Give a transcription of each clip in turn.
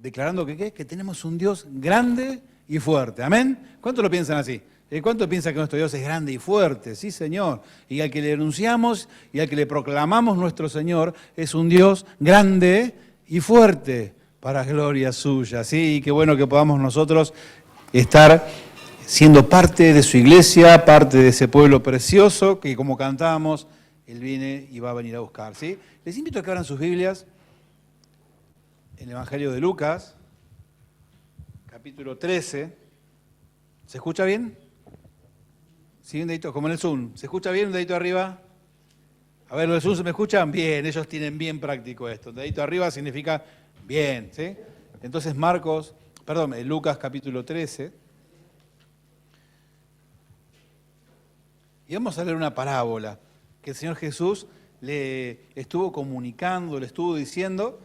declarando que ¿qué? Que tenemos un Dios grande y fuerte. ¿Amén? ¿Cuántos lo piensan así? ¿Cuántos piensan que nuestro Dios es grande y fuerte? Sí, Señor. Y al que le anunciamos y al que le proclamamos nuestro Señor es un Dios grande y fuerte para gloria suya. Sí, y qué bueno que podamos nosotros estar siendo parte de su iglesia, parte de ese pueblo precioso que, como cantábamos, Él viene y va a venir a buscar. ¿Sí? Les invito a que abran sus Biblias en el Evangelio de Lucas, capítulo 13. ¿Se escucha bien? Sí, un dedito, como en el Zoom. ¿Se escucha bien? Un dedito arriba. A ver, los de Zoom, ¿se me escuchan? Bien, ellos tienen bien práctico esto. Un dedito arriba significa bien, ¿sí? Entonces Lucas capítulo 13. Y vamos a leer una parábola que el Señor Jesús le estuvo comunicando, le estuvo diciendo.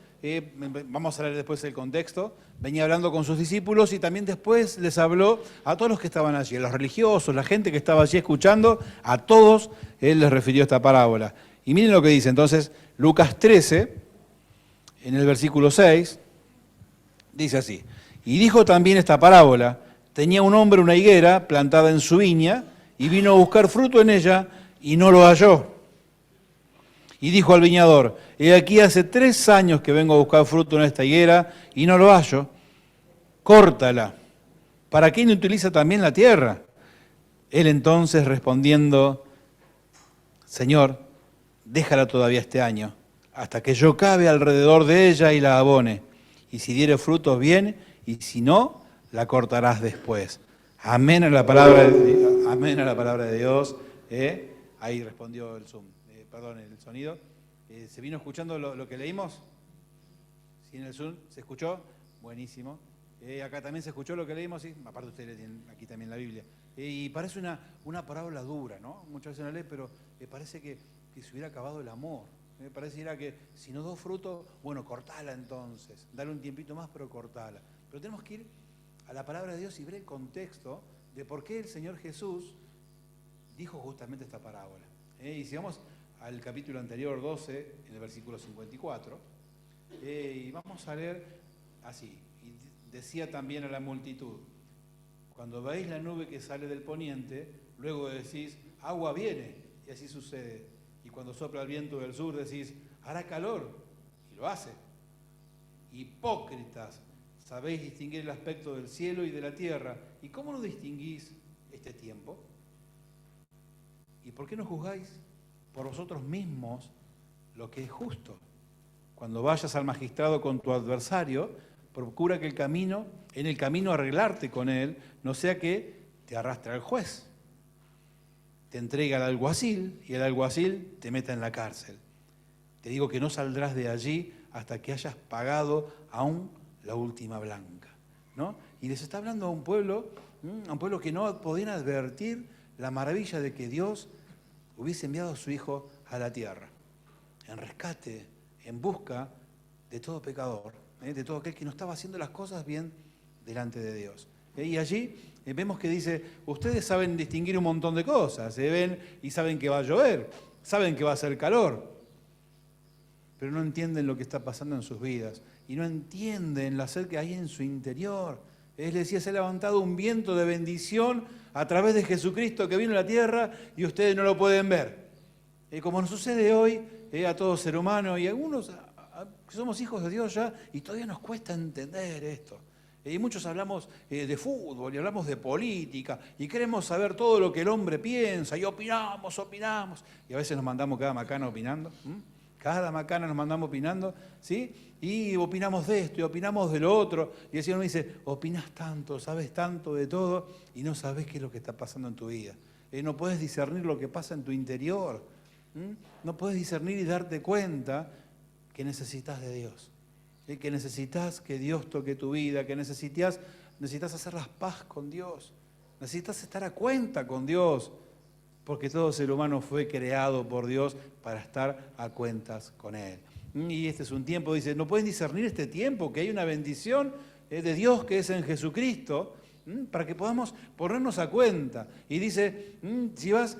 Vamos a leer después el contexto. Venía hablando con sus discípulos y también después les habló a todos los que estaban allí, a los religiosos, la gente que estaba allí escuchando, a todos Él les refirió esta parábola. Y miren lo que dice entonces Lucas 13, en el versículo 6, dice así: y dijo también esta parábola: tenía un hombre una higuera plantada en su viña y vino a buscar fruto en ella y no lo halló. Y dijo al viñador: he aquí hace 3 años que vengo a buscar fruto en esta higuera y no lo hallo. Córtala. ¿Para qué inutiliza también la tierra? Él entonces respondiendo: Señor, déjala todavía este año, hasta que yo cabe alrededor de ella y la abone. Y si diere frutos, bien, y si no, la cortarás después. Amén a la palabra de Dios. Ahí respondió el Zoom. El sonido. ¿Se vino escuchando lo que leímos? ¿Sí, en el Zoom? ¿Se escuchó? Buenísimo. Acá también se escuchó lo que leímos, ¿sí? Aparte ustedes tienen aquí también la Biblia. Y parece una parábola dura, ¿no? Muchas veces la leen, pero parece que se hubiera acabado el amor. Pareciera que si no dio fruto, bueno, cortala entonces. Dale un tiempito más, pero cortala. Pero tenemos que ir a la palabra de Dios y ver el contexto de por qué el Señor Jesús dijo justamente esta parábola. Y si vamos al capítulo anterior, 12, en el versículo 54, y vamos a leer así. Y decía también a la multitud: cuando veis la nube que sale del poniente, luego decís, agua viene, y así sucede. Y cuando sopla el viento del sur, decís, hará calor, y lo hace. Hipócritas, sabéis distinguir el aspecto del cielo y de la tierra, ¿y cómo no distinguís este tiempo? ¿Y por qué no juzgáis por vosotros mismos lo que es justo? Cuando vayas al magistrado con tu adversario, procura que en el camino arreglarte con él, no sea que te arrastre al juez, te entregue al alguacil y el alguacil te meta en la cárcel. Te digo que no saldrás de allí hasta que hayas pagado aún la última blanca, ¿no? Y les está hablando a un pueblo que no podían advertir la maravilla de que Dios hubiese enviado a su Hijo a la tierra, en rescate, en busca de todo pecador, de todo aquel que no estaba haciendo las cosas bien delante de Dios. Y allí vemos que dice, ustedes saben distinguir un montón de cosas, ven y saben que va a llover, saben que va a hacer calor, pero no entienden lo que está pasando en sus vidas y no entienden la sed que hay en su interior. Él decía, se ha levantado un viento de bendición a través de Jesucristo que vino a la tierra y ustedes no lo pueden ver. Como nos sucede hoy a todo ser humano y algunos que somos hijos de Dios ya y todavía nos cuesta entender esto. Y muchos hablamos de fútbol y hablamos de política y queremos saber todo lo que el hombre piensa y opinamos. Y a veces nos mandamos cada macana opinando. Cada macana nos mandamos opinando, ¿sí? Y opinamos de esto y opinamos de lo otro. Y el Señor me dice, opinás tanto, sabes tanto de todo y no sabes qué es lo que está pasando en tu vida. No puedes discernir lo que pasa en tu interior. No puedes discernir y darte cuenta que necesitas de Dios. Que necesitas que Dios toque tu vida, que necesitas hacer las paz con Dios. Necesitas estar a cuenta con Dios. Porque todo ser humano fue creado por Dios para estar a cuentas con Él. Y este es un tiempo, dice, no pueden discernir este tiempo, que hay una bendición de Dios que es en Jesucristo, para que podamos ponernos a cuenta. Y dice, si vas,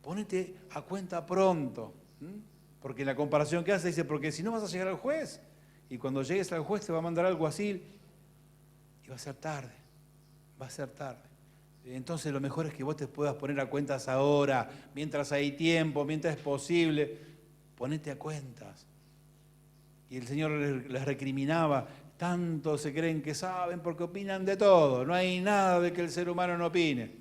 ponete a cuenta pronto. Porque la comparación que hace dice, porque si no vas a llegar al juez. y cuando llegues al juez te va a mandar algo así y va a ser tarde, va a ser tarde. Entonces lo mejor es que vos te puedas poner a cuentas ahora, mientras hay tiempo, mientras es posible, ponete a cuentas. Y el Señor les recriminaba, tanto se creen que saben porque opinan de todo, no hay nada de que el ser humano no opine.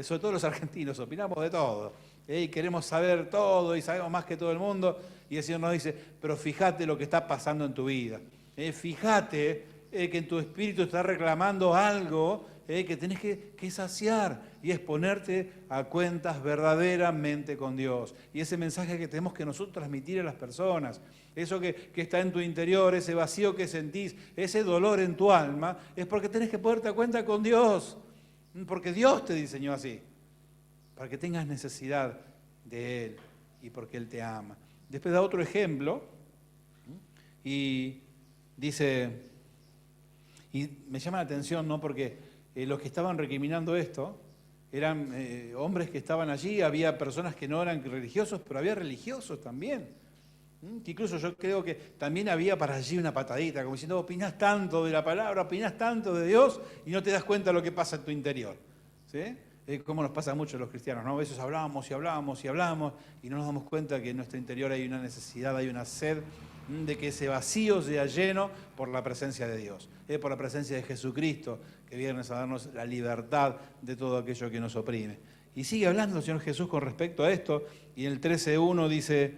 Sobre todo los argentinos opinamos de todo, y queremos saber todo y sabemos más que todo el mundo, y el Señor nos dice, pero fíjate lo que está pasando en tu vida, fíjate que en tu espíritu está reclamando algo que tenés que saciar, y es ponerte a cuentas verdaderamente con Dios. Y ese mensaje que tenemos que nosotros transmitir a las personas, eso que está en tu interior, ese vacío que sentís, ese dolor en tu alma, es porque tenés que ponerte a cuenta con Dios, porque Dios te diseñó así, para que tengas necesidad de Él y porque Él te ama. Después da otro ejemplo y dice, y me llama la atención, ¿no? Porque los que estaban recriminando esto eran hombres que estaban allí, había personas que no eran religiosos, pero había religiosos también. Que incluso yo creo que también había para allí una patadita, como diciendo, opinás tanto de la palabra, opinás tanto de Dios y no te das cuenta de lo que pasa en tu interior. ¿Sí? Como nos pasa mucho a los cristianos, ¿no? A veces hablamos y hablamos y hablamos y no nos damos cuenta que en nuestro interior hay una necesidad, hay una sed de que ese vacío sea lleno por la presencia de Dios, por la presencia de Jesucristo, que viene a darnos la libertad de todo aquello que nos oprime. Y sigue hablando el Señor Jesús con respecto a esto, y en el 13:1 dice,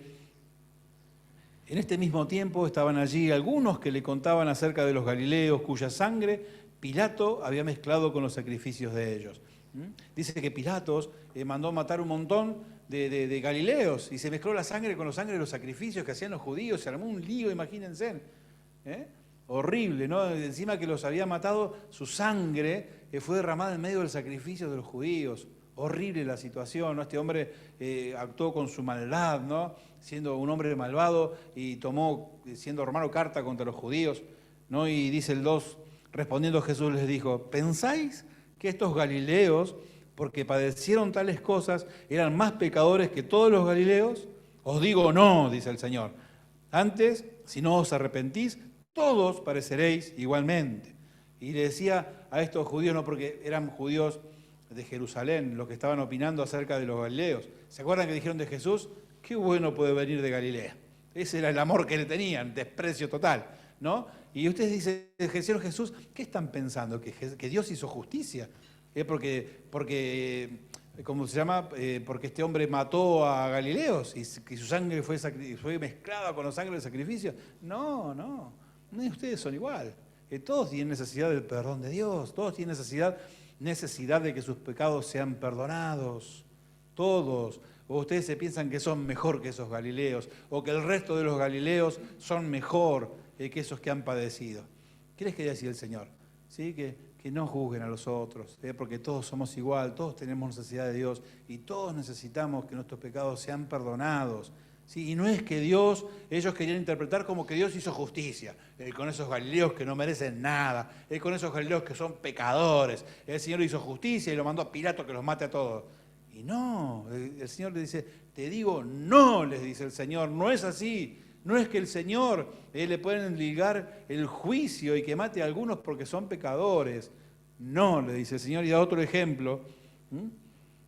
en este mismo tiempo estaban allí algunos que le contaban acerca de los galileos, cuya sangre Pilato había mezclado con los sacrificios de ellos. Dice que Pilatos mandó matar un montón de galileos y se mezcló la sangre con la sangre de los sacrificios que hacían los judíos, se armó un lío, imagínense. Horrible, ¿no? Encima que los había matado, su sangre fue derramada en medio del sacrificio de los judíos. Horrible la situación, ¿no? Este hombre actuó con su maldad, ¿no? Siendo un hombre malvado y tomó, siendo romano, carta contra los judíos, ¿no? Y dice el 2, respondiendo Jesús les dijo, ¿pensáis que estos galileos, porque padecieron tales cosas, eran más pecadores que todos los galileos? Os digo no, dice el Señor. Antes, si no os arrepentís, todos pareceréis igualmente. Y le decía a estos judíos, no porque eran judíos de Jerusalén, los que estaban opinando acerca de los galileos. ¿Se acuerdan que dijeron de Jesús? Qué bueno puede venir de Galilea. Ese era el amor que le tenían, desprecio total, ¿no? Y ustedes dicen, Señor Jesús, ¿qué están pensando? ¿Que Dios hizo justicia? Porque ¿cómo se llama? Porque este hombre mató a galileos y su sangre fue mezclada con la sangre del sacrificio. No, ustedes son igual. Todos tienen necesidad del perdón de Dios, todos tienen necesidad de que sus pecados sean perdonados, todos. O ustedes se piensan que son mejor que esos galileos, o que el resto de los galileos son mejor que esos que han padecido. ¿Qué les quería decir el Señor? ¿Sí? Que no juzguen a los otros, porque todos somos igual, todos tenemos necesidad de Dios y todos necesitamos que nuestros pecados sean perdonados. ¿Sí? Y no es que ellos querían interpretar como que Dios hizo justicia, con esos galileos que no merecen nada, con esos galileos que son pecadores. El Señor hizo justicia y lo mandó a Pilato que los mate a todos. Y no, el Señor le dice, te digo, no, les dice el Señor, no es así. No es que el Señor le pueden ligar el juicio y que mate a algunos porque son pecadores. No, le dice el Señor. Y da otro ejemplo,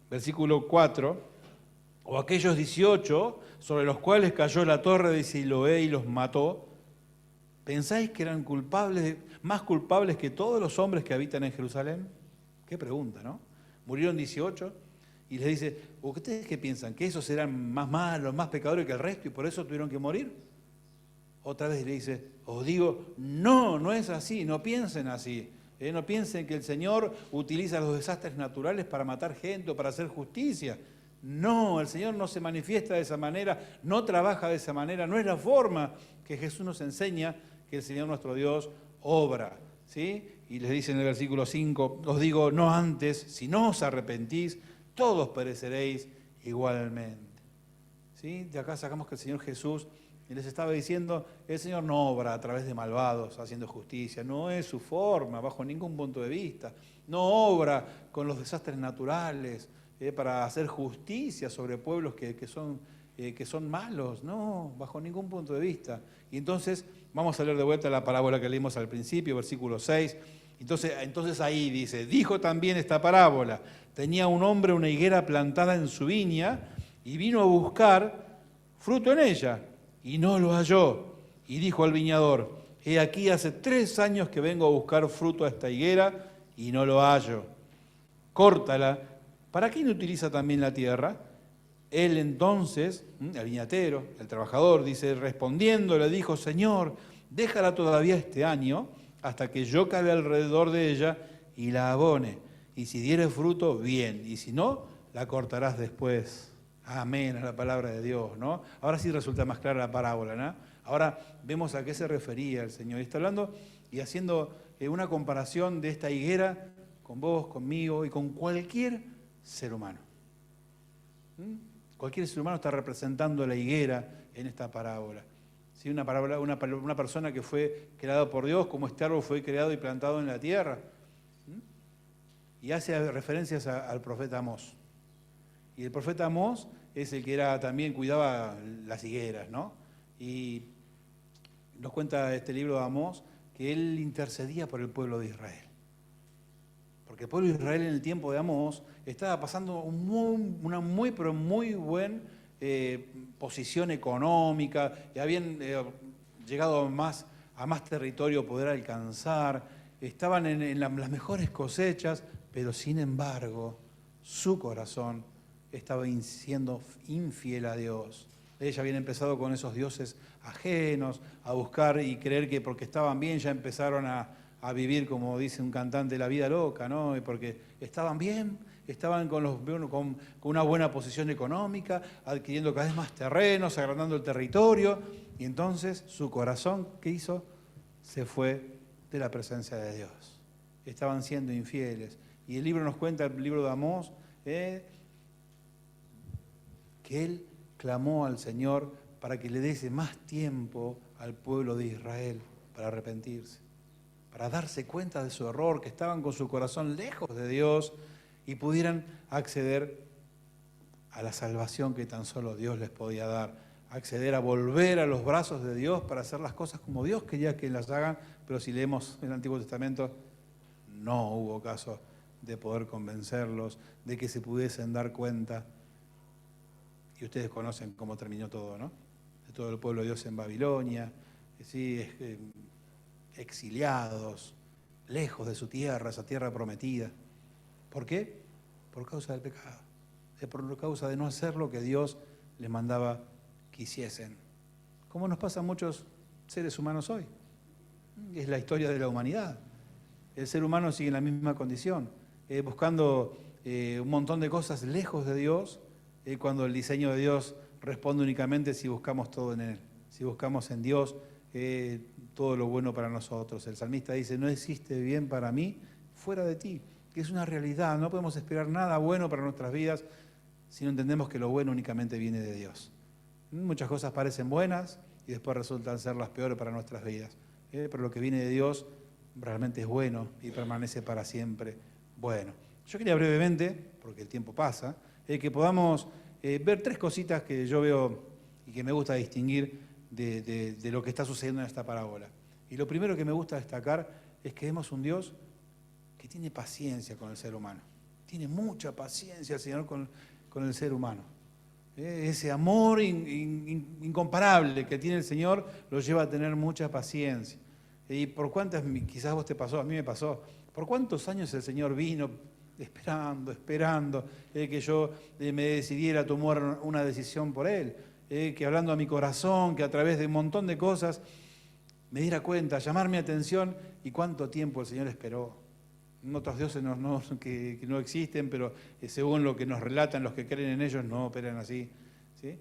versículo 4, o aquellos 18 sobre los cuales cayó la torre de Siloé y los mató, ¿pensáis que eran más culpables que todos los hombres que habitan en Jerusalén? Qué pregunta, ¿no? Murieron 18 y les dice, ¿ustedes qué piensan? ¿Que esos eran más malos, más pecadores que el resto y por eso tuvieron que morir? Otra vez le dice, os digo, no es así, no piensen así. No piensen que el Señor utiliza los desastres naturales para matar gente o para hacer justicia. No, el Señor no se manifiesta de esa manera, no trabaja de esa manera, no es la forma que Jesús nos enseña que el Señor nuestro Dios obra. ¿Sí? Y les dice en el versículo 5, os digo, no antes, si no os arrepentís, todos pereceréis igualmente. ¿Sí? De acá sacamos que el Señor Jesús les estaba diciendo, el Señor no obra a través de malvados haciendo justicia, no es su forma bajo ningún punto de vista, no obra con los desastres naturales para hacer justicia sobre pueblos que son que son malos, no, bajo ningún punto de vista. Y entonces, vamos a leer de vuelta la parábola que leímos al principio, versículo 6. Entonces ahí dice, dijo también esta parábola, tenía un hombre una higuera plantada en su viña y vino a buscar fruto en ella y no lo halló. Y dijo al viñador, he aquí hace 3 años que vengo a buscar fruto a esta higuera y no lo hallo. Córtala. ¿Para qué inutiliza también la tierra? Él entonces, el viñatero, el trabajador, dice, respondiendo, le dijo, Señor, déjala todavía este año hasta que yo cabe alrededor de ella y la abone. Y si diere fruto, bien. Y si no, la cortarás después. Amén, a la palabra de Dios, ¿no? Ahora sí resulta más clara la parábola, ¿no? Ahora vemos a qué se refería el Señor. Y está hablando y haciendo una comparación de esta higuera con vos, conmigo y con cualquier ser humano. Cualquier ser humano está representando la higuera en esta parábola. ¿Sí? Una persona que fue creada por Dios, como este árbol fue creado y plantado en la tierra. Y hace referencias al profeta Amós. Y el profeta Amós es el que también cuidaba las higueras, ¿no? Y nos cuenta este libro de Amós que él intercedía por el pueblo de Israel. Porque el pueblo de Israel en el tiempo de Amós estaba pasando una muy buena posición económica, y habían llegado a más territorio poder alcanzar, estaban en las mejores cosechas, pero sin embargo su corazón estaba siendo infiel a Dios. Ellos habían empezado con esos dioses ajenos, a buscar y creer que porque estaban bien ya empezaron a vivir, como dice un cantante, la vida loca, ¿no? Y porque estaban bien, estaban con una buena posición económica, adquiriendo cada vez más terrenos, agrandando el territorio, y entonces su corazón, ¿qué hizo? Se fue de la presencia de Dios. Estaban siendo infieles. Y el libro nos cuenta, el libro de Amós, que él clamó al Señor para que le diese más tiempo al pueblo de Israel para arrepentirse, para darse cuenta de su error, que estaban con su corazón lejos de Dios y pudieran acceder a la salvación que tan solo Dios les podía dar, acceder a volver a los brazos de Dios para hacer las cosas como Dios quería que las hagan, pero si leemos el Antiguo Testamento, no hubo caso de poder convencerlos, de que se pudiesen dar cuenta. Y ustedes conocen cómo terminó todo, ¿no? De todo el pueblo de Dios en Babilonia, ¿sí? Exiliados, lejos de su tierra, esa tierra prometida. ¿Por qué? Por causa del pecado. Por causa de no hacer lo que Dios les mandaba que hiciesen. Como nos pasa a muchos seres humanos hoy. Es la historia de la humanidad. El ser humano sigue en la misma condición, buscando un montón de cosas lejos de Dios, cuando el diseño de Dios responde únicamente si buscamos todo en Él, si buscamos en Dios todo lo bueno para nosotros. El salmista dice, no existe bien para mí fuera de ti, que es una realidad. No podemos esperar nada bueno para nuestras vidas si no entendemos que lo bueno únicamente viene de Dios. Muchas cosas parecen buenas y después resultan ser las peores para nuestras vidas. Pero lo que viene de Dios realmente es bueno y permanece para siempre bueno. Yo quería brevemente, porque el tiempo pasa, que podamos ver 3 cositas que yo veo y que me gusta distinguir de lo que está sucediendo en esta parábola. Y lo primero que me gusta destacar es que vemos un Dios que tiene paciencia con el ser humano. Tiene mucha paciencia el Señor con el ser humano. Ese amor incomparable que tiene el Señor lo lleva a tener mucha paciencia. Y por cuántas, quizás vos te pasó, a mí me pasó, por cuántos años el Señor vino esperando que yo me decidiera a tomar una decisión por Él, que hablando a mi corazón, que a través de un montón de cosas me diera cuenta, llamar mi atención, y cuánto tiempo el Señor esperó. Otros dioses que no existen, pero según lo que nos relatan los que creen en ellos, no operan así, ¿sí?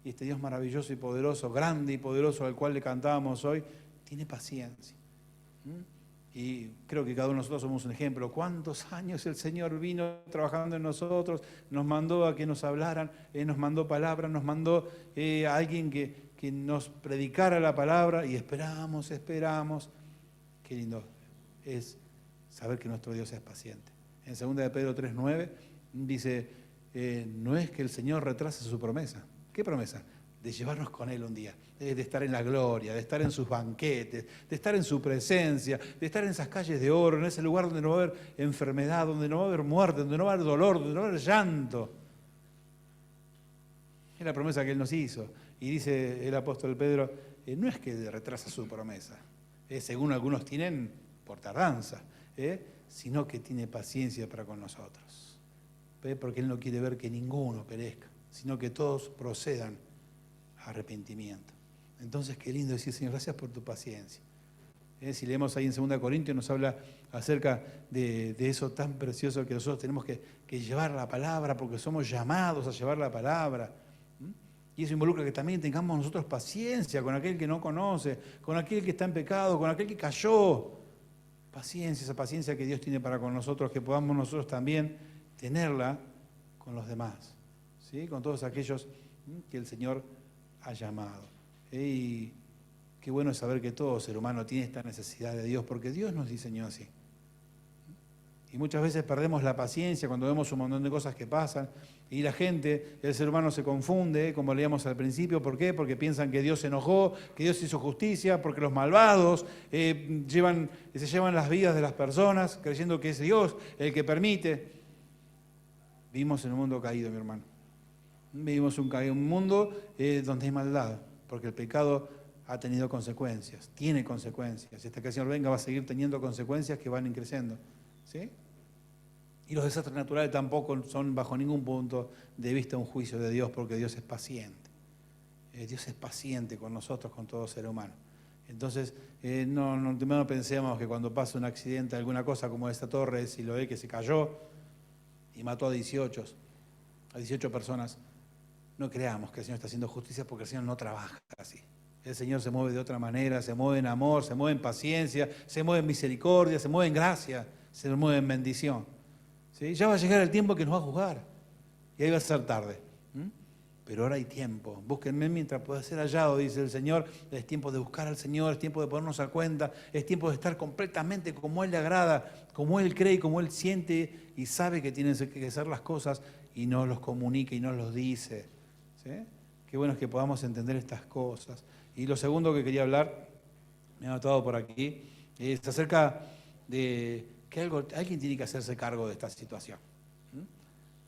Y este Dios maravilloso y poderoso, grande y poderoso al cual le cantábamos hoy, tiene paciencia. Y creo que cada uno de nosotros somos un ejemplo. ¿Cuántos años el Señor vino trabajando en nosotros? Nos mandó a que nos hablaran, nos mandó palabras, nos mandó a alguien que nos predicara la palabra, y esperamos. Qué lindo es saber que nuestro Dios es paciente. En 2 de Pedro 3:9 dice, no es que el Señor retrase su promesa, ¿Qué promesa? De llevarnos con Él un día, de estar en la gloria, de estar en sus banquetes, de estar en su presencia, de estar en esas calles de oro, en ese lugar donde no va a haber enfermedad, donde no va a haber muerte, donde no va a haber dolor, donde no va a haber llanto. Es la promesa que Él nos hizo. Y dice el apóstol Pedro, no es que retrasa su promesa, según algunos tienen por tardanza, sino que tiene paciencia para con nosotros. Porque Él no quiere ver que ninguno perezca, sino que todos procedan a arrepentimiento. Entonces, qué lindo decir, Señor, gracias por tu paciencia. Si leemos ahí en 2 Corintios, nos habla acerca de eso tan precioso que nosotros tenemos que llevar la palabra, porque somos llamados a llevar la palabra. Y eso involucra que también tengamos nosotros paciencia con aquel que no conoce, con aquel que está en pecado, con aquel que cayó. Paciencia, esa paciencia que Dios tiene para con nosotros, que podamos nosotros también tenerla con los demás, ¿sí? Con todos aquellos que el Señor ha llamado. Y qué bueno es saber que todo ser humano tiene esta necesidad de Dios, porque Dios nos diseñó así. Y muchas veces perdemos la paciencia cuando vemos un montón de cosas que pasan y la gente, el ser humano se confunde, como leíamos al principio. ¿Por qué? Porque piensan que Dios se enojó, que Dios hizo justicia, porque los malvados se llevan las vidas de las personas creyendo que es Dios el que permite. Vivimos en un mundo caído, mi hermano. Vivimos un mundo donde hay maldad, porque el pecado ha tenido consecuencias, tiene consecuencias. Hasta que el Señor venga va a seguir teniendo consecuencias que van creciendo. ¿Sí? Y los desastres naturales tampoco son bajo ningún punto de vista un juicio de Dios, porque Dios es paciente. Dios es paciente con nosotros, con todo ser humano. Entonces, no pensemos que cuando pasa un accidente, alguna cosa como esta torre de Siloé que se cayó y mató a 18 personas, no creamos que el Señor está haciendo justicia, porque el Señor no trabaja así. El Señor se mueve de otra manera, se mueve en amor, se mueve en paciencia, se mueve en misericordia, se mueve en gracia, se mueve en bendición. ¿Sí? Ya va a llegar el tiempo que nos va a juzgar y ahí va a ser tarde. Pero ahora hay tiempo. Búsquenme mientras pueda ser hallado, dice el Señor. Es tiempo de buscar al Señor, es tiempo de ponernos a cuenta, es tiempo de estar completamente como Él le agrada, como Él cree y como Él siente y sabe que tienen que ser las cosas y nos los comunica y nos los dice. ¿Sí? Qué bueno es que podamos entender estas cosas. Y lo segundo que quería hablar, me he anotado por aquí, es acerca de que alguien tiene que hacerse cargo de esta situación.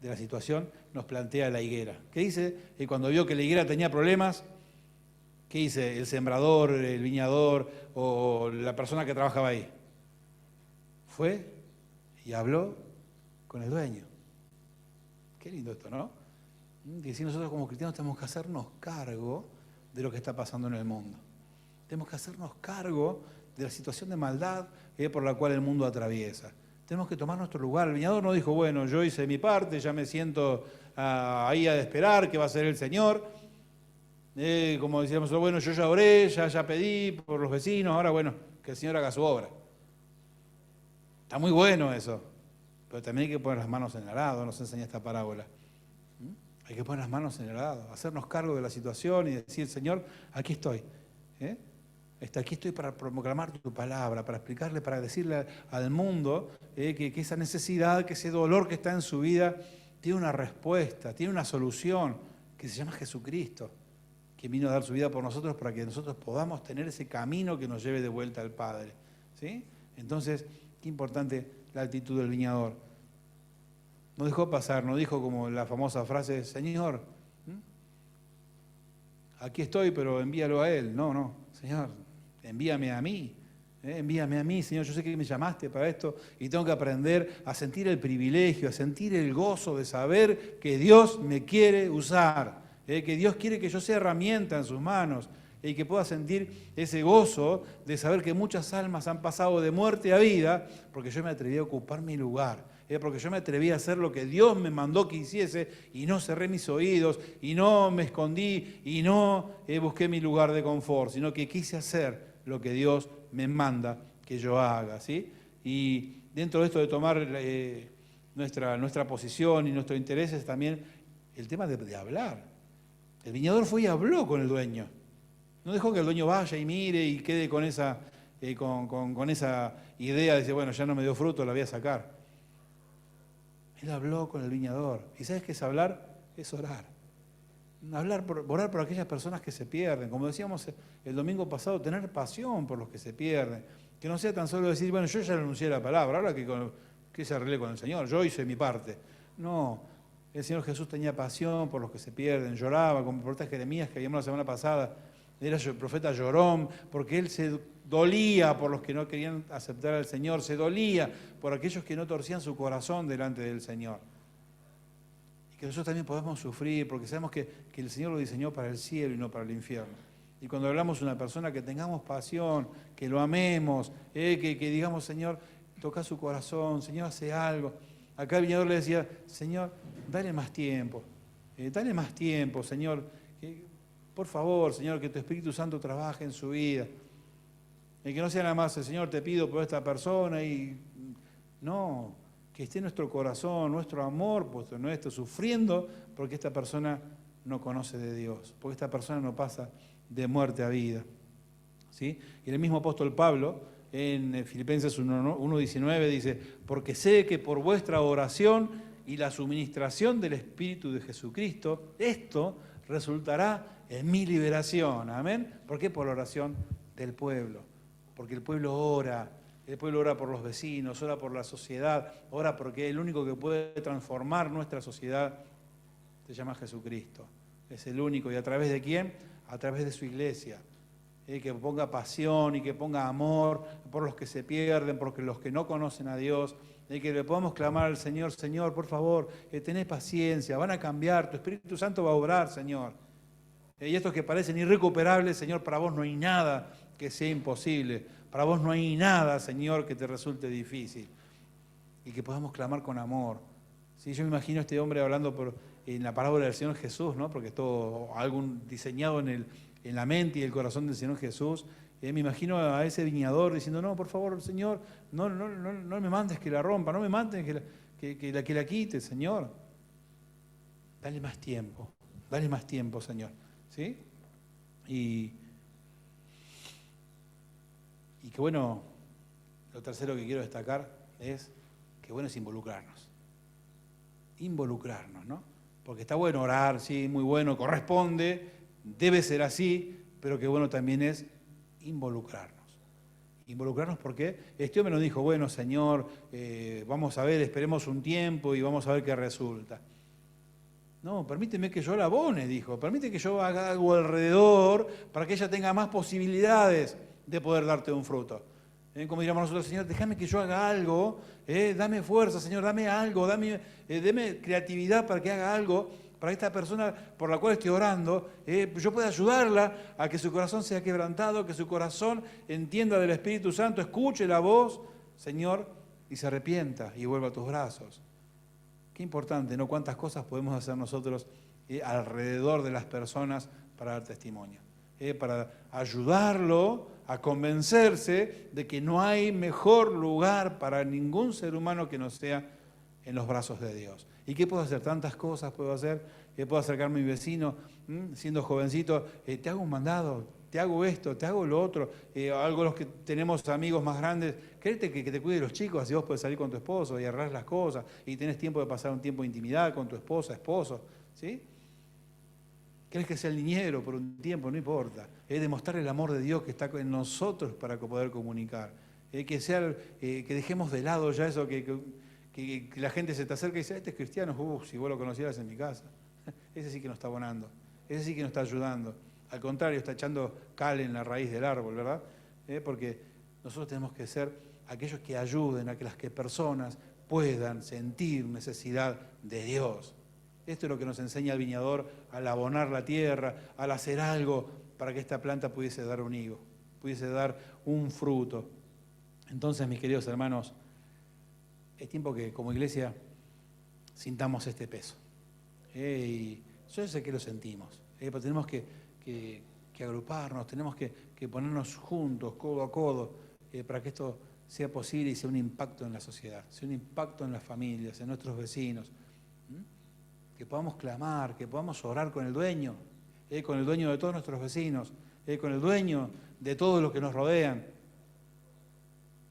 De la situación nos plantea la higuera. ¿Qué dice? Y cuando vio que la higuera tenía problemas, ¿qué dice el sembrador, el viñador o la persona que trabajaba ahí? Fue y habló con el dueño. Qué lindo esto, ¿no? Y si nosotros como cristianos tenemos que hacernos cargo de lo que está pasando en el mundo. Tenemos que hacernos cargo de la situación de maldad por la cual el mundo atraviesa. Tenemos que tomar nuestro lugar. El viñador no dijo, bueno, yo hice mi parte, ya me siento ahí a esperar que va a ser el Señor. Como decíamos, bueno, yo ya oré, ya pedí por los vecinos, ahora bueno, que el Señor haga su obra. Está muy bueno eso, pero también hay que poner las manos en el arado, nos enseña esta parábola. Hay que poner las manos en el arado, hacernos cargo de la situación y decir, Señor, aquí estoy. Aquí estoy para proclamar tu palabra, para explicarle, para decirle al mundo que esa necesidad, que ese dolor que está en su vida, tiene una respuesta, tiene una solución, que se llama Jesucristo, que vino a dar su vida por nosotros para que nosotros podamos tener ese camino que nos lleve de vuelta al Padre. ¿Sí? Entonces, qué importante la actitud del viñador. No dejó pasar, no dijo como la famosa frase, Señor, aquí estoy, pero envíalo a Él. No, Señor, envíame a mí, envíame a mí, Señor, yo sé que me llamaste para esto y tengo que aprender a sentir el privilegio, a sentir el gozo de saber que Dios me quiere usar, que Dios quiere que yo sea herramienta en sus manos y que pueda sentir ese gozo de saber que muchas almas han pasado de muerte a vida porque yo me atreví a ocupar mi lugar. Porque yo me atreví a hacer lo que Dios me mandó que hiciese y no cerré mis oídos y no me escondí y no busqué mi lugar de confort, sino que quise hacer lo que Dios me manda que yo haga, ¿sí? Y dentro de esto de tomar nuestra posición y nuestros intereses también el tema de hablar. El viñador fue y habló con el dueño. No dejó que el dueño vaya y mire y quede con esa idea de decir, bueno, ya no me dio fruto, la voy a sacar. Él habló con el viñador. ¿Y sabes qué es hablar? Es orar. orar por aquellas personas que se pierden. Como decíamos el domingo pasado, tener pasión por los que se pierden. Que no sea tan solo decir, bueno, yo ya anuncié la palabra, ahora que se arregle con el Señor, yo hice mi parte. No, el Señor Jesús tenía pasión por los que se pierden, lloraba, como el profeta Jeremías que vimos la semana pasada, era el profeta llorón, porque él se dolía por los que no querían aceptar al Señor, se dolía por aquellos que no torcían su corazón delante del Señor. Que nosotros también podemos sufrir, porque sabemos que el Señor lo diseñó para el cielo y no para el infierno. Y cuando hablamos de una persona, que tengamos pasión, que lo amemos, que digamos, Señor, toca su corazón, Señor, hace algo. Acá el viñador le decía, Señor, dale más tiempo, Señor. Por favor, Señor, que tu Espíritu Santo trabaje en su vida. Y que no sea nada más, Señor, te pido por esta persona y no. Que esté nuestro corazón, nuestro amor puesto en esto, sufriendo porque esta persona no conoce de Dios, porque esta persona no pasa de muerte a vida. ¿Sí? Y el mismo apóstol Pablo, en Filipenses 1:19, dice, porque sé que por vuestra oración y la suministración del Espíritu de Jesucristo, esto resultará en mi liberación. Amén. ¿Por qué? Por la oración del pueblo. Porque el pueblo ora. El pueblo ora por los vecinos, ora por la sociedad, ora porque el único que puede transformar nuestra sociedad se llama Jesucristo. Es el único. ¿Y a través de quién? A través de su iglesia. Que ponga pasión y que ponga amor por los que se pierden, por los que no conocen a Dios. Que le podamos clamar al Señor, Señor, por favor, tened paciencia, van a cambiar, tu Espíritu Santo va a obrar, Señor. Y estos que parecen irrecuperables, Señor, para vos no hay nada que sea imposible. Para vos no hay nada, Señor, que te resulte difícil. Y que podamos clamar con amor. ¿Sí? Yo me imagino a este hombre hablando en la parábola del Señor Jesús, ¿no? Porque es todo algo diseñado en la mente y el corazón del Señor Jesús. Me imagino a ese viñador diciendo, no, por favor, Señor, no me mandes que la rompa, no me mandes que la quite, Señor. Dale más tiempo, Señor. ¿Sí? Y que bueno, lo tercero que quiero destacar es que bueno es involucrarnos. Involucrarnos, ¿no? Porque está bueno orar, sí, muy bueno, corresponde, debe ser así, pero que bueno también es involucrarnos. Involucrarnos porque este hombre nos dijo, bueno, Señor, vamos a ver, esperemos un tiempo y vamos a ver qué resulta. No, permíteme que yo la abone, dijo, permite que yo haga algo alrededor para que ella tenga más posibilidades de poder darte un fruto. Como diríamos nosotros, Señor, déjame que yo haga algo, dame fuerza, Señor, dame algo, dame creatividad para que haga algo, para que esta persona por la cual estoy orando, yo pueda ayudarla a que su corazón sea quebrantado, que su corazón entienda del Espíritu Santo, escuche la voz, Señor, y se arrepienta y vuelva a tus brazos. Qué importante, ¿no? Cuántas cosas podemos hacer nosotros alrededor de las personas para dar testimonio. Para ayudarlo a convencerse de que no hay mejor lugar para ningún ser humano que no sea en los brazos de Dios. ¿Y qué puedo hacer? Tantas cosas puedo hacer. Puedo acercarme a mi vecino, siendo jovencito, te hago un mandado, te hago esto, te hago lo otro. Algo los que tenemos amigos más grandes, créete que te cuide los chicos, así vos podés salir con tu esposo y arreglar las cosas y tenés tiempo de pasar un tiempo de intimidad con tu esposa, esposo, ¿sí? ¿Querés que sea el niñero por un tiempo? No importa. Es demostrar el amor de Dios que está en nosotros para poder comunicar. Que dejemos de lado ya eso que la gente se te acerca y dice, este es cristiano, si vos lo conocieras en mi casa. Ese sí que nos está abonando, ese sí que nos está ayudando. Al contrario, está echando cal en la raíz del árbol, ¿verdad? Porque nosotros tenemos que ser aquellos que ayuden a que las personas puedan sentir necesidad de Dios. Esto es lo que nos enseña el viñador al abonar la tierra, al hacer algo para que esta planta pudiese dar un higo, pudiese dar un fruto. Entonces, mis queridos hermanos, es tiempo que como iglesia sintamos este peso. Y yo sé que lo sentimos, pero tenemos que agruparnos, tenemos que ponernos juntos, codo a codo, para que esto sea posible y sea un impacto en la sociedad, sea un impacto en las familias, en nuestros vecinos. Que podamos clamar, que podamos orar con el dueño de todos nuestros vecinos, con el dueño de todos los que nos rodean,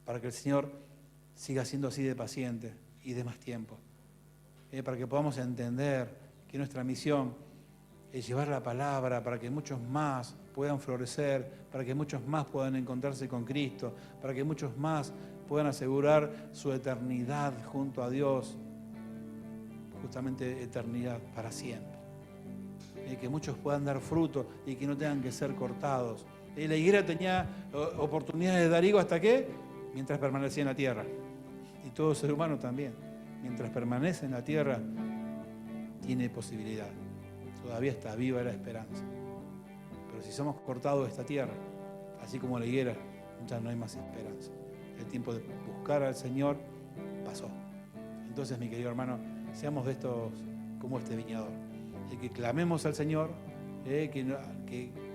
para que el Señor siga siendo así de paciente y de más tiempo. Para que podamos entender que nuestra misión llevar la palabra para que muchos más puedan florecer, para que muchos más puedan encontrarse con Cristo, para que muchos más puedan asegurar su eternidad junto a Dios, justamente eternidad para siempre. Que muchos puedan dar fruto y que no tengan que ser cortados. La higuera tenía oportunidades de dar higo ¿hasta qué? Mientras permanecía en la tierra. Y todo ser humano también. Mientras permanece en la tierra, tiene posibilidad. Todavía está viva la esperanza. Pero si somos cortados de esta tierra, así como la higuera, ya no hay más esperanza. El tiempo de buscar al Señor pasó. Entonces, mi querido hermano, seamos de estos como este viñador. Que clamemos al Señor, que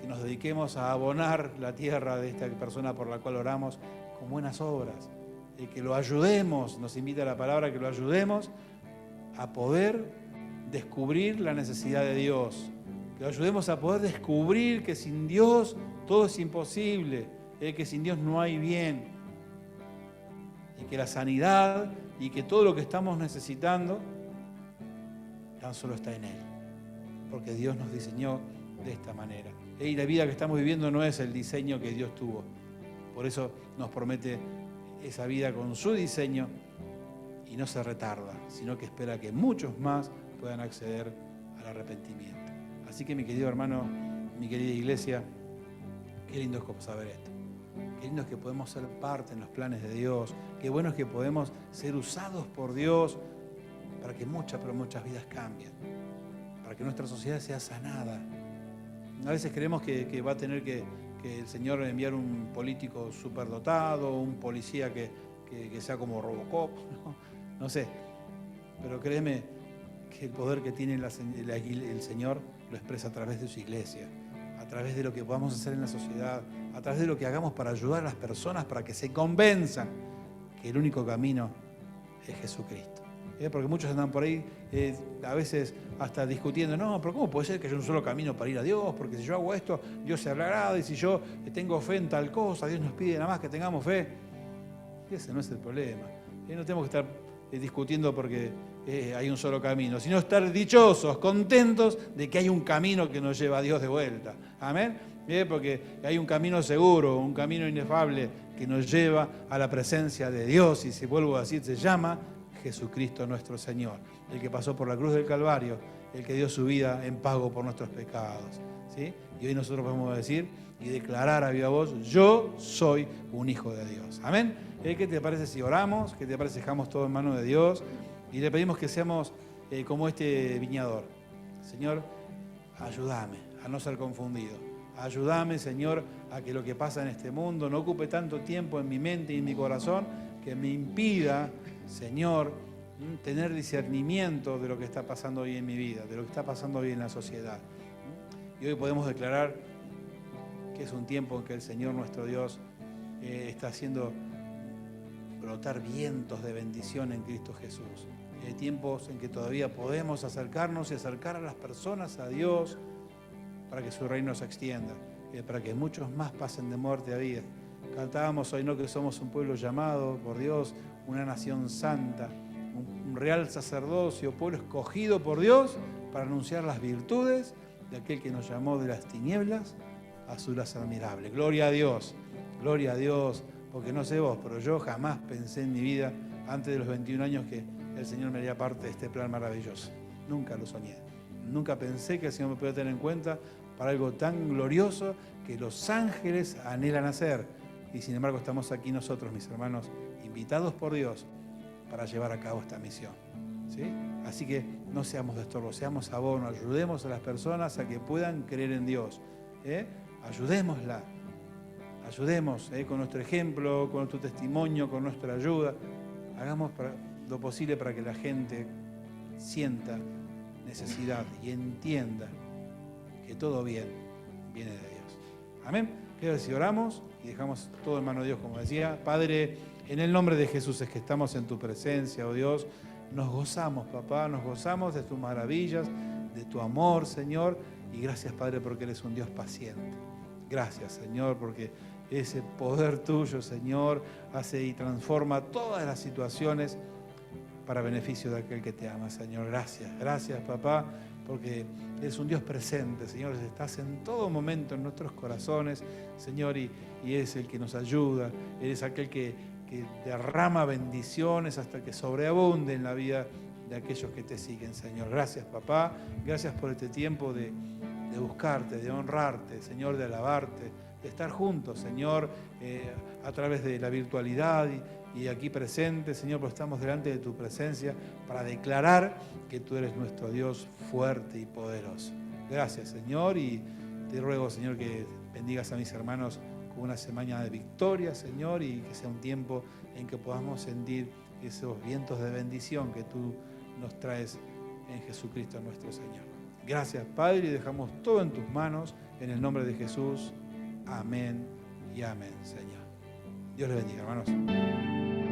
nos dediquemos a abonar la tierra de esta persona por la cual oramos con buenas obras. Que lo ayudemos, nos invita la palabra, que lo ayudemos a poder descubrir la necesidad de Dios. Que lo ayudemos a poder descubrir que sin Dios todo es imposible, que sin Dios no hay bien. Y que la sanidad y que todo lo que estamos necesitando tan solo está en Él. Porque Dios nos diseñó de esta manera. Y la vida que estamos viviendo no es el diseño que Dios tuvo. Por eso nos promete esa vida con su diseño y no se retarda, sino que espera que muchos más puedan acceder al arrepentimiento. Así que, mi querido hermano, mi querida iglesia, qué lindo es saber esto. Qué lindo es que podemos ser parte en los planes de Dios. Qué bueno es que podemos ser usados por Dios para que muchas, pero muchas vidas cambien. Para que nuestra sociedad sea sanada. A veces creemos que va a tener que el Señor enviar un político superdotado, un policía que sea como Robocop, no sé. Pero créeme que el poder que tiene el Señor lo expresa a través de su iglesia, a través de lo que podamos hacer en la sociedad, a través de lo que hagamos para ayudar a las personas para que se convenzan que el único camino es Jesucristo. Porque muchos andan por ahí a veces hasta discutiendo, no, pero ¿cómo puede ser que haya un solo camino para ir a Dios? Porque si yo hago esto, Dios se agrada, y si yo tengo fe en tal cosa, Dios nos pide nada más que tengamos fe. Ese no es el problema. No tenemos que estar discutiendo porque hay un solo camino, sino estar dichosos, contentos de que hay un camino que nos lleva a Dios de vuelta. Amén. Porque hay un camino seguro, un camino inefable que nos lleva a la presencia de Dios, y si vuelvo a decir, se llama Jesucristo nuestro Señor, el que pasó por la cruz del Calvario, el que dio su vida en pago por nuestros pecados, ¿sí? Y hoy nosotros podemos decir y declarar a viva voz: yo soy un hijo de Dios. Amén. ¿Qué te parece si oramos? ¿Qué te parece si dejamos todo en manos de Dios? Y le pedimos que seamos como este viñador. Señor, ayúdame a no ser confundido. Ayúdame, Señor, a que lo que pasa en este mundo no ocupe tanto tiempo en mi mente y en mi corazón, que me impida, Señor, tener discernimiento de lo que está pasando hoy en mi vida, de lo que está pasando hoy en la sociedad. Y hoy podemos declarar que es un tiempo en que el Señor nuestro Dios está haciendo brotar vientos de bendición en Cristo Jesús. Hay tiempos en que todavía podemos acercarnos y acercar a las personas a Dios para que su reino se extienda, para que muchos más pasen de muerte a vida. Cantábamos hoy, ¿no?, que somos un pueblo llamado por Dios, una nación santa, un real sacerdocio, pueblo escogido por Dios para anunciar las virtudes de aquel que nos llamó de las tinieblas a su luz admirable. Gloria a Dios, porque no sé vos, pero yo jamás pensé en mi vida, antes de los 21 años, que el Señor me haría parte de este plan maravilloso. Nunca lo soñé. Nunca pensé que el Señor me podía tener en cuenta para algo tan glorioso que los ángeles anhelan hacer. Y sin embargo estamos aquí nosotros, mis hermanos, invitados por Dios para llevar a cabo esta misión, ¿sí? Así que no seamos de estorbo, seamos abono, ayudemos a las personas a que puedan creer en Dios. Ayudémosla, ayudemos con nuestro ejemplo, con nuestro testimonio, con nuestra ayuda. Hagamos lo posible para que la gente sienta necesidad y entienda que todo bien viene de Dios. Amén. Quiero decir, oramos y dejamos todo en manos de Dios, como decía. Padre, en el nombre de Jesús es que estamos en tu presencia, oh Dios. Nos gozamos, papá, nos gozamos de tus maravillas, de tu amor, Señor. Y gracias, Padre, porque eres un Dios paciente. Gracias, Señor, porque ese poder tuyo, Señor, hace y transforma todas las situaciones para beneficio de aquel que te ama, Señor. Gracias, papá. porque eres un Dios presente, Señor, estás en todo momento en nuestros corazones, Señor, y eres el que nos ayuda, eres aquel que derrama bendiciones hasta que sobreabunde en la vida de aquellos que te siguen, Señor. Gracias, papá, gracias por este tiempo de buscarte, de honrarte, Señor, de alabarte, de estar juntos, Señor, a través de la virtualidad y aquí presente, Señor, pues estamos delante de tu presencia para declarar que tú eres nuestro Dios fuerte y poderoso. Gracias, Señor, y te ruego, Señor, que bendigas a mis hermanos con una semana de victoria, Señor, y que sea un tiempo en que podamos sentir esos vientos de bendición que tú nos traes en Jesucristo nuestro Señor. Gracias, Padre, y dejamos todo en tus manos, en el nombre de Jesús. Amén y amén, Señor. Dios les bendiga, hermanos.